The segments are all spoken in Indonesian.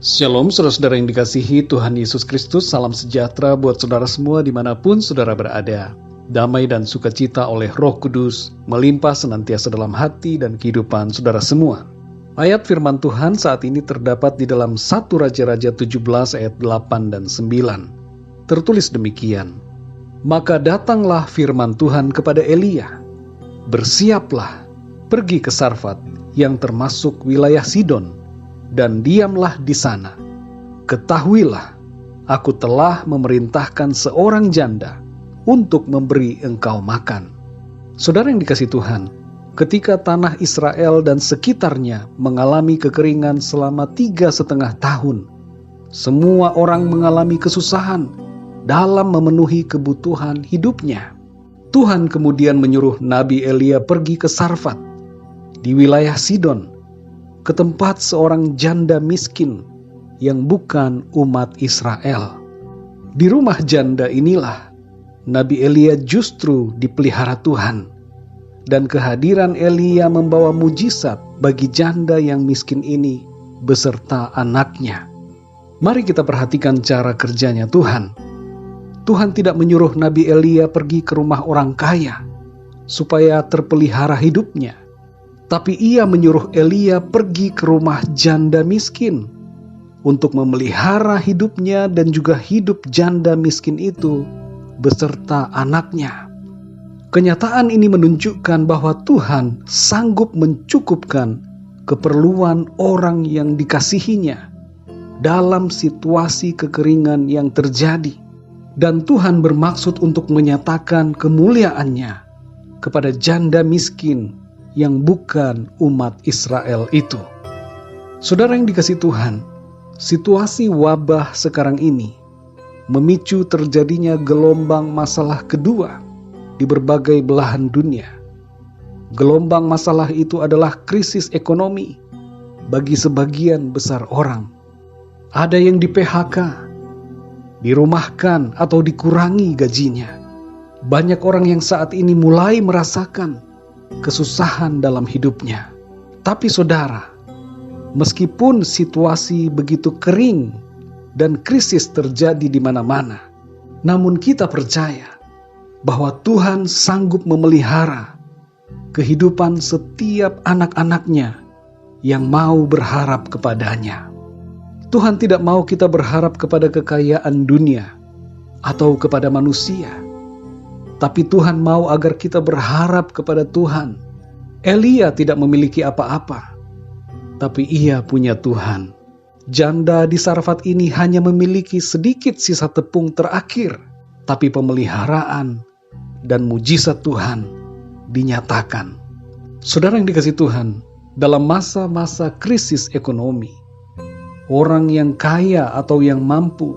Shalom saudara-saudara yang dikasihi Tuhan Yesus Kristus. Salam sejahtera buat saudara semua dimanapun saudara berada. Damai dan sukacita oleh Roh Kudus melimpah senantiasa dalam hati dan kehidupan saudara semua. Ayat firman Tuhan saat ini terdapat di dalam 1 Raja-Raja 17 ayat 8 dan 9. Tertulis demikian. Maka datanglah firman Tuhan kepada Elia. Bersiaplah, pergi ke Sarfat yang termasuk wilayah Sidon, dan diamlah di sana. Ketahuilah, aku telah memerintahkan seorang janda untuk memberi engkau makan. Saudara yang dikasihi Tuhan, ketika tanah Israel dan sekitarnya mengalami kekeringan selama 3,5 tahun, semua orang mengalami kesusahan dalam memenuhi kebutuhan hidupnya. Tuhan kemudian menyuruh Nabi Elia pergi ke Sarfat di wilayah Sidon, ke tempat seorang janda miskin yang bukan umat Israel. Di rumah janda inilah Nabi Elia justru dipelihara Tuhan, dan kehadiran Elia membawa mujizat bagi janda yang miskin ini beserta anaknya. Mari kita perhatikan cara kerjanya Tuhan. Tuhan tidak menyuruh Nabi Elia pergi ke rumah orang kaya supaya terpelihara hidupnya, tapi ia menyuruh Elia pergi ke rumah janda miskin untuk memelihara hidupnya dan juga hidup janda miskin itu beserta anaknya. Kenyataan ini menunjukkan bahwa Tuhan sanggup mencukupkan keperluan orang yang dikasihinya dalam situasi kekeringan yang terjadi. Dan Tuhan bermaksud untuk menyatakan kemuliaannya kepada janda miskin yang bukan umat Israel itu. Saudara yang dikasihi Tuhan, situasi wabah sekarang ini memicu terjadinya gelombang masalah kedua di berbagai belahan dunia. Gelombang masalah itu adalah krisis ekonomi bagi sebagian besar orang. Ada yang di-PHK, dirumahkan atau dikurangi gajinya. Banyak orang yang saat ini mulai merasakan kesusahan dalam hidupnya. Tapi saudara, meskipun situasi begitu kering dan krisis terjadi di mana-mana, namun kita percaya bahwa Tuhan sanggup memelihara kehidupan setiap anak-anaknya yang mau berharap kepadanya. Tuhan tidak mau kita berharap kepada kekayaan dunia atau kepada manusia, tapi Tuhan mau agar kita berharap kepada Tuhan. Elia tidak memiliki apa-apa, tapi ia punya Tuhan. Janda di Sarfat ini hanya memiliki sedikit sisa tepung terakhir, tapi pemeliharaan dan mujizat Tuhan dinyatakan. Saudara yang dikasihi Tuhan, dalam masa-masa krisis ekonomi, orang yang kaya atau yang mampu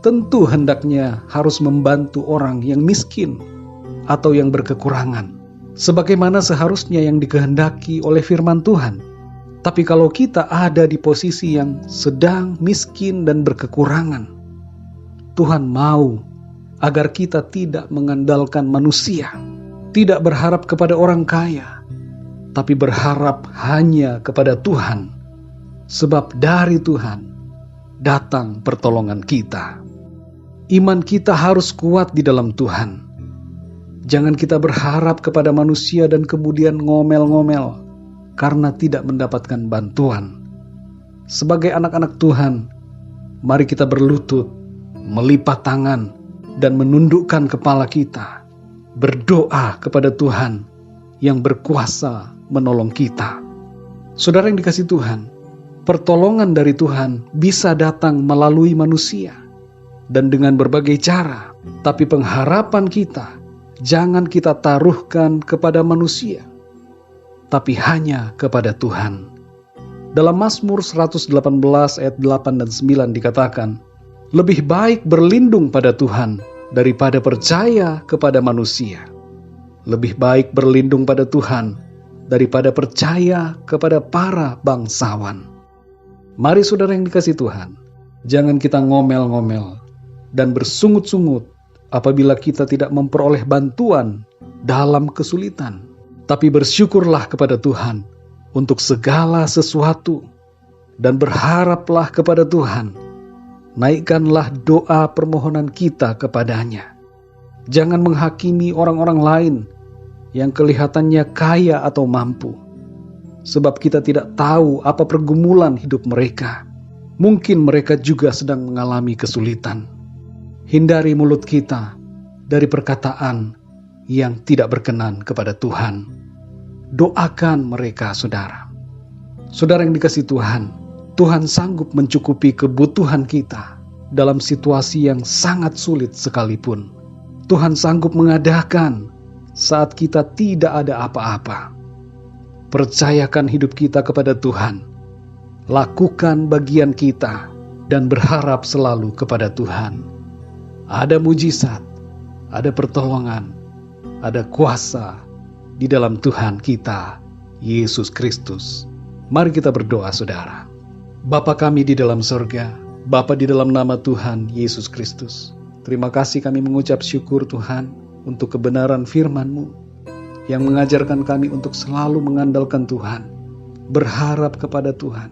tentu hendaknya harus membantu orang yang miskin atau yang berkekurangan, sebagaimana seharusnya yang dikehendaki oleh firman Tuhan. Tapi kalau kita ada di posisi yang sedang miskin dan berkekurangan, Tuhan mau agar kita tidak mengandalkan manusia, tidak berharap kepada orang kaya, tapi berharap hanya kepada Tuhan. Sebab dari Tuhan datang pertolongan kita. Iman kita harus kuat di dalam Tuhan. Jangan kita berharap kepada manusia dan kemudian ngomel-ngomel karena tidak mendapatkan bantuan. Sebagai anak-anak Tuhan, mari kita berlutut, melipat tangan, dan menundukkan kepala kita, berdoa kepada Tuhan yang berkuasa menolong kita. Saudara yang dikasihi Tuhan, pertolongan dari Tuhan bisa datang melalui manusia dan dengan berbagai cara, tapi pengharapan kita jangan kita taruhkan kepada manusia, tapi hanya kepada Tuhan. Dalam Mazmur 118 ayat 8 dan 9 dikatakan, lebih baik berlindung pada Tuhan daripada percaya kepada manusia. Lebih baik berlindung pada Tuhan daripada percaya kepada para bangsawan. Mari saudara yang dikasihi Tuhan, jangan kita ngomel-ngomel dan bersungut-sungut apabila kita tidak memperoleh bantuan dalam kesulitan. Tapi bersyukurlah kepada Tuhan untuk segala sesuatu dan berharaplah kepada Tuhan. Naikkanlah doa permohonan kita kepadanya. Jangan menghakimi orang-orang lain yang kelihatannya kaya atau mampu, sebab kita tidak tahu apa pergumulan hidup mereka. Mungkin mereka juga sedang mengalami kesulitan. Hindari mulut kita dari perkataan yang tidak berkenan kepada Tuhan. Doakan mereka, saudara. Saudara yang dikasihi Tuhan, Tuhan sanggup mencukupi kebutuhan kita dalam situasi yang sangat sulit sekalipun. Tuhan sanggup mengadakan saat kita tidak ada apa-apa. Percayakan hidup kita kepada Tuhan. Lakukan bagian kita dan berharap selalu kepada Tuhan. Ada mujizat, ada pertolongan, ada kuasa di dalam Tuhan kita, Yesus Kristus. Mari kita berdoa, saudara. Bapa kami di dalam sorga, Bapa di dalam nama Tuhan Yesus Kristus, terima kasih kami mengucap syukur Tuhan untuk kebenaran firman-Mu yang mengajarkan kami untuk selalu mengandalkan Tuhan, berharap kepada Tuhan,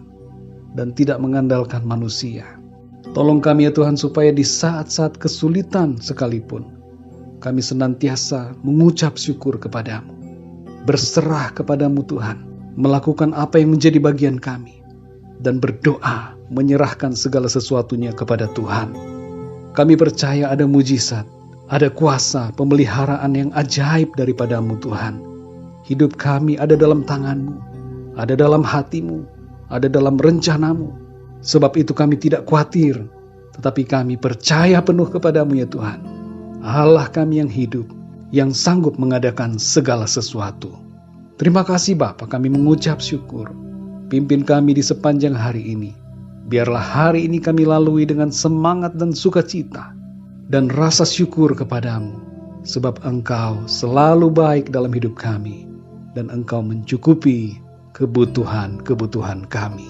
dan tidak mengandalkan manusia. Tolong kami ya Tuhan supaya di saat-saat kesulitan sekalipun, kami senantiasa mengucap syukur kepadamu, berserah kepadamu Tuhan, melakukan apa yang menjadi bagian kami, dan berdoa menyerahkan segala sesuatunya kepada Tuhan. Kami percaya ada mujizat, ada kuasa pemeliharaan yang ajaib daripadamu Tuhan. Hidup kami ada dalam tangan-Mu, ada dalam hati-Mu, ada dalam rencana-Mu. Sebab itu kami tidak khawatir, tetapi kami percaya penuh kepadamu ya Tuhan, Allah kami yang hidup, yang sanggup mengadakan segala sesuatu. Terima kasih Bapa, kami mengucap syukur. Pimpin kami di sepanjang hari ini. Biarlah hari ini kami lalui dengan semangat dan sukacita, dan rasa syukur kepadamu, sebab Engkau selalu baik dalam hidup kami, dan Engkau mencukupi kebutuhan-kebutuhan kami.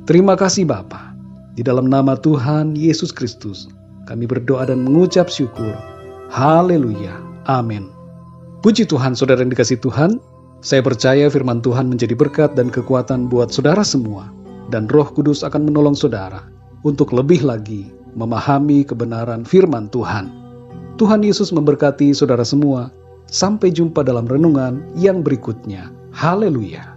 Terima kasih Bapa. Di dalam nama Tuhan Yesus Kristus, kami berdoa dan mengucap syukur. Haleluya. Amin. Puji Tuhan, saudara yang dikasihi Tuhan. Saya percaya firman Tuhan menjadi berkat dan kekuatan buat saudara semua. Dan Roh Kudus akan menolong saudara untuk lebih lagi memahami kebenaran firman Tuhan. Tuhan Yesus memberkati saudara semua. Sampai jumpa dalam renungan yang berikutnya. Haleluya.